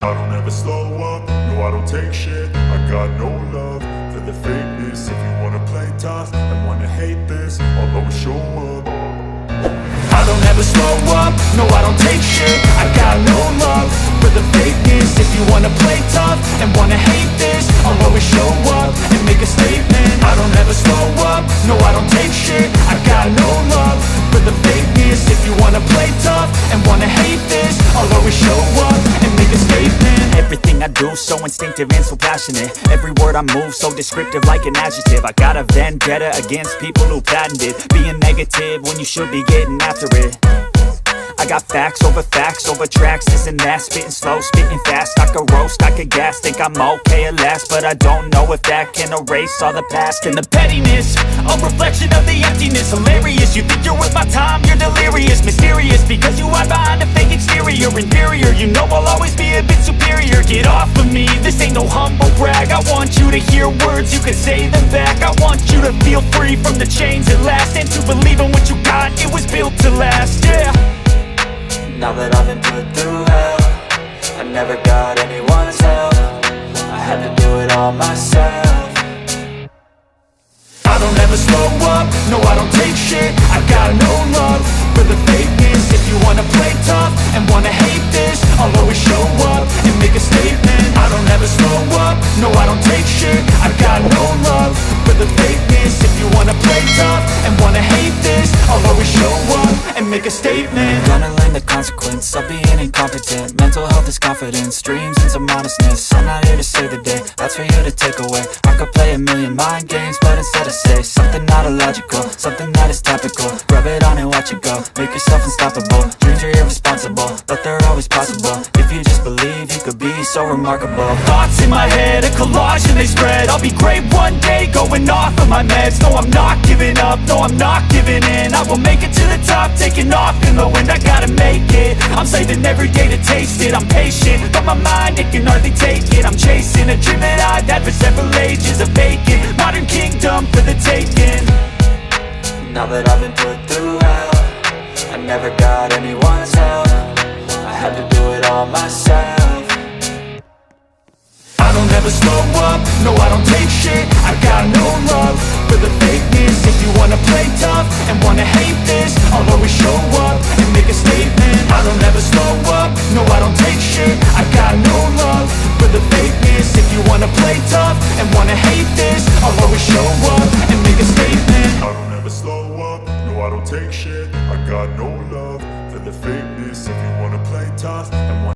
I don't ever slow up, no I don't take shit. I got no love for the fakeness. If you wanna play tough and wanna hate this, I'll always show up. I don't ever slow up, no I don't take shit. I got no love for the fakeness. If you wanna play tough and wanna hate this, I'll always show up and make a statement. I don't ever slow up, no I don't take shit. I got no love for the fakeness. If you wanna play tough and wanna hate this, I'll always show up and make a statement. Everything I do so instinctive and so passionate. Every word I move so descriptive like an adjective. I got a vendetta against people who patented being negative when you should be getting after it. I got facts over tracks, this and that. Spitting slow, spitting fast. I could roast, I could gas. Think I'm okay at last, but I don't know if that can erase all the past. And the pettiness, a reflection of the emptiness. Hilarious, you think you're worth my time, you're delirious. Mysterious, because you hide behind a fake exterior. Inferior, you know I'll always be a bit superior. Get off of me, this ain't no humble brag. I want you to hear words, you can say them back. I want you to feel free from the chains at last, and to believe in what you got, it was built to last, yeah. Now that I've been put through hell, I never got anyone's help. I had to do it all myself. I don't ever slow up, no I don't take shit. I got no love for the fakeness. If you wanna play tough and wanna hate this, I'll always show up and make a statement. I don't ever slow up, no I don't take shit. I got no love for the fakeness. If you wanna play tough and wanna hate this, I'll always show up and make a statement. Gonna learn the consequence of being incompetent. Mental health is confidence, dreams and some modestness. I'm not here to save the day, that's for you to take away. I could play a million mind games, but instead I say something not illogical, something that is topical. Rub it on and watch it go, make yourself unstoppable. Dreams are irresponsible, but they're always possible. If you just believe, you could be so remarkable. Thoughts in my head, a collage and they spread. I'll be great one day, going off of my meds. No, I'm not giving up, no, I'm not giving in. I will make it to the top, taking off in the wind. I gotta make it, I'm saving every day to taste it. I'm patient, but my mind, it can hardly take it. I'm chasing a dream that I've had for several ages. A vacant, modern kingdom for the taking. Now that I've been put through hell, I never got anyone's help. I had to do it all myself. I don't ever slow up, no I don't take shit. I got no love for the fakeness. If you wanna play tough and wanna hate this, I'll always show up and make a statement. I don't ever slow up, no I don't take shit. I got